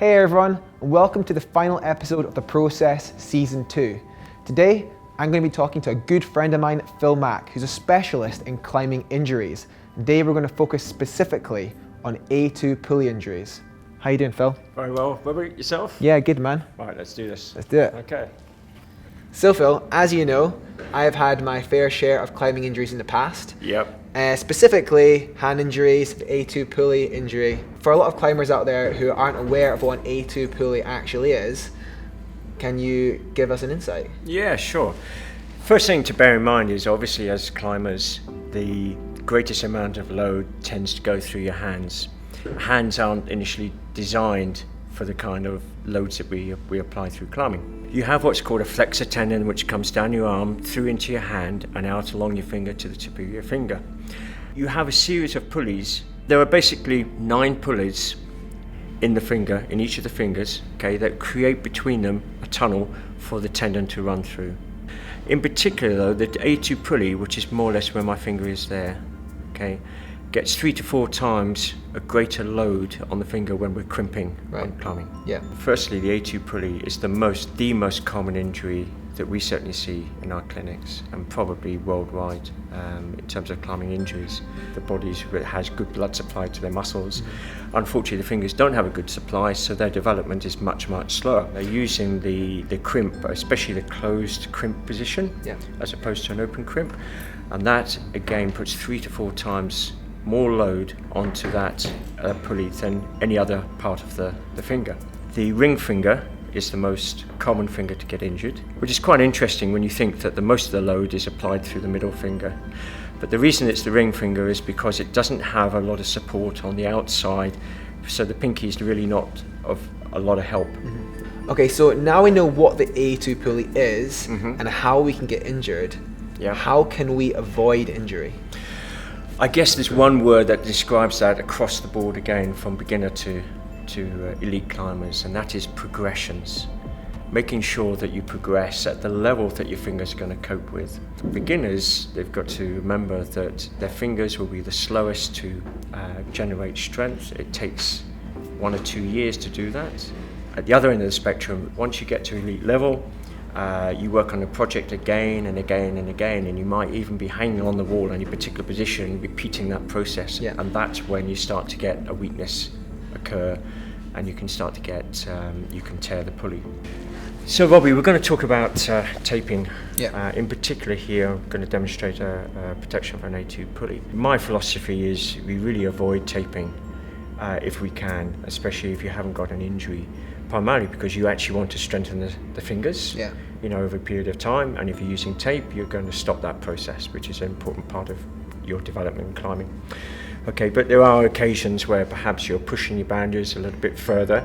Hey everyone, and welcome to the final episode of The Process Season 2. Today, I'm going to be talking to a good friend of mine, Phil Mack, who's a specialist in climbing injuries. Today we're going to focus specifically on A2 pulley injuries. How you doing, Phil? Very well. What about yourself? Yeah, good man. Right, let's do this. Let's do it. Okay. So Phil, as you know, I've had my fair share of climbing injuries in the past. Yep. Specifically hand injuries, A2 pulley injury. For a lot of climbers out there who aren't aware of what an A2 pulley actually is, can you give us an insight? Yeah, sure. First thing to bear in mind is obviously as climbers, the greatest amount of load tends to go through your hands. Hands aren't initially designed for the kind of loads that we apply through climbing. You have what's called a flexor tendon, which comes down your arm, through into your hand and out along your finger to the tip of your finger. You have a series of pulleys. There are basically 9 pulleys in the finger, in each of the fingers, okay, that create between them a tunnel for the tendon to run through. In particular though, the A2 pulley, which is more or less where my finger is there, okay, gets 3 to 4 times a greater load on the finger when we're crimping when climbing. Yeah. Firstly, the A2 pulley is the most common injury that we certainly see in our clinics and probably worldwide in terms of climbing injuries. The body has good blood supply to their muscles. Mm-hmm. Unfortunately, the fingers don't have a good supply, so their development is much slower. They're using the crimp, especially the closed crimp position, as opposed to an open crimp, and that again puts 3 to 4 times more load onto that pulley than any other part of the finger. The ring finger is the most common finger to get injured, which is quite interesting when you think that the most of the load is applied through the middle finger. But the reason it's the ring finger is because it doesn't have a lot of support on the outside, so the pinky is really not of a lot of help. Mm-hmm. Okay, so now we know what the A2 pulley is and how we can get injured. Yeah. How can we avoid injury? I guess there's one word that describes that across the board again, from beginner to elite climbers, and that is progressions. Making sure that you progress at the level that your fingers are going to cope with. For beginners, they've got to remember that their fingers will be the slowest to generate strength. It takes 1 or 2 years to do that. At the other end of the spectrum, once you get to elite level, you work on a project again and again and again, and you might even be hanging on the wall in a particular position, repeating that process. Yeah. And that's when you start to get a weakness occur, and you can start to get, you can tear the pulley. So Robbie, we're going to talk about taping. Yeah. In particular here, I'm going to demonstrate a protection for an A2 pulley. My philosophy is we really avoid taping if we can, especially if you haven't got an injury. Primarily because you actually want to strengthen the fingers, over a period of time, and if you're using tape, you're going to stop that process, which is an important part of your development in climbing. Okay, but there are occasions where perhaps you're pushing your boundaries a little bit further,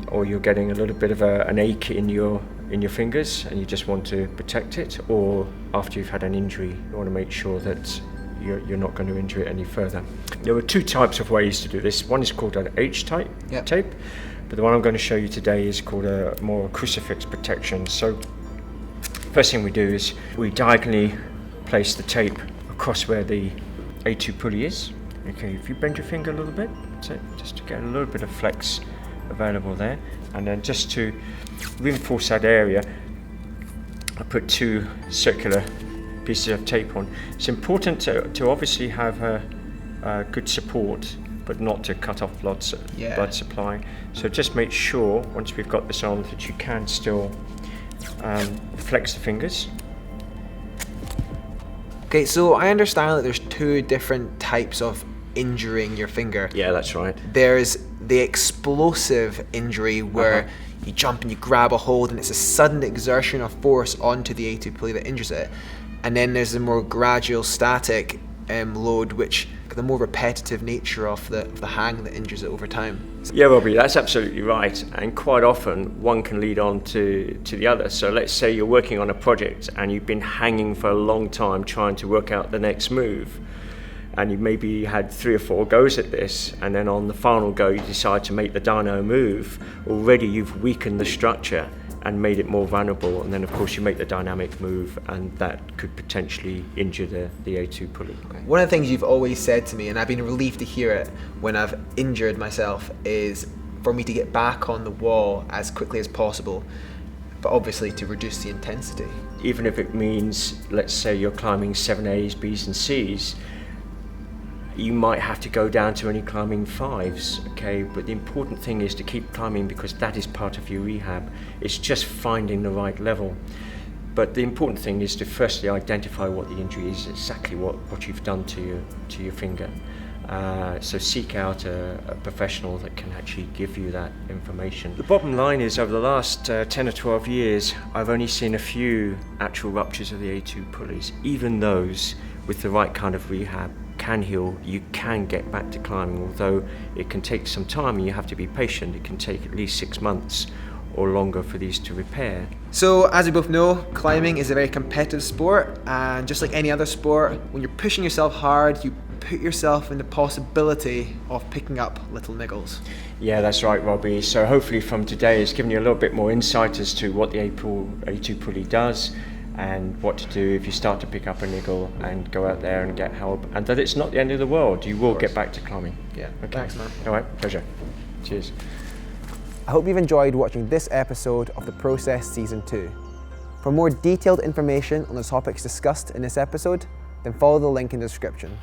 or you're getting a little bit of an ache in your fingers, and you just want to protect it, or after you've had an injury, you want to make sure that you're not going to injure it any further. There are 2 types of ways to do this. One is called an H-type tape, but the one I'm going to show you today is called a more crucifix protection. So first thing we do is we diagonally place the tape across where the A2 pulley is. Okay, if you bend your finger a little bit, that's it, just to get a little bit of flex available there. And then just to reinforce that area, I put 2 circular pieces of tape on. It's important to obviously have a good support, but not to cut off blood supply. So just make sure, once we've got this on, that you can still flex the fingers. Okay, so I understand that there's 2 different types of injuring your finger. Yeah, that's right. There's the explosive injury where you jump and you grab a hold and it's a sudden exertion of force onto the A2 pulley that injures it. And then there's the more gradual static load, which the more repetitive nature of the hang that injures it over time. Yeah, Robbie, that's absolutely right. And quite often one can lead on to the other. So let's say you're working on a project and you've been hanging for a long time trying to work out the next move. And you maybe had 3 or 4 goes at this, and then on the final go you decide to make the dyno move. Already you've weakened the structure and made it more vulnerable, and then of course you make the dynamic move, and that could potentially injure the A2 pulley. Okay. One of the things you've always said to me, and I've been relieved to hear it when I've injured myself, is for me to get back on the wall as quickly as possible, but obviously to reduce the intensity. Even if it means, let's say you're climbing 7As, Bs and Cs, you might have to go down to only climbing 5s, okay? But the important thing is to keep climbing, because that is part of your rehab. It's just finding the right level. But the important thing is to firstly identify what the injury is, exactly what you've done to your finger. So seek out a professional that can actually give you that information. The bottom line is, over the last 10 or 12 years, I've only seen a few actual ruptures of the A2 pulleys. Even those, with the right kind of rehab, can heal. You can get back to climbing, although it can take some time and you have to be patient. It can take at least 6 months or longer for these to repair. So, as we both know, climbing is a very competitive sport, and just like any other sport, when you're pushing yourself hard, you put yourself in the possibility of picking up little niggles. Yeah, that's right, Robbie. So hopefully from today it's given you a little bit more insight as to what the A2 pulley does and what to do if you start to pick up a niggle, and go out there and get help, and that it's not the end of the world. You will get back to climbing. Yeah, okay. Thanks, man. All right, pleasure. Cheers. I hope you've enjoyed watching this episode of The Process Season 2. For more detailed information on the topics discussed in this episode, then follow the link in the description.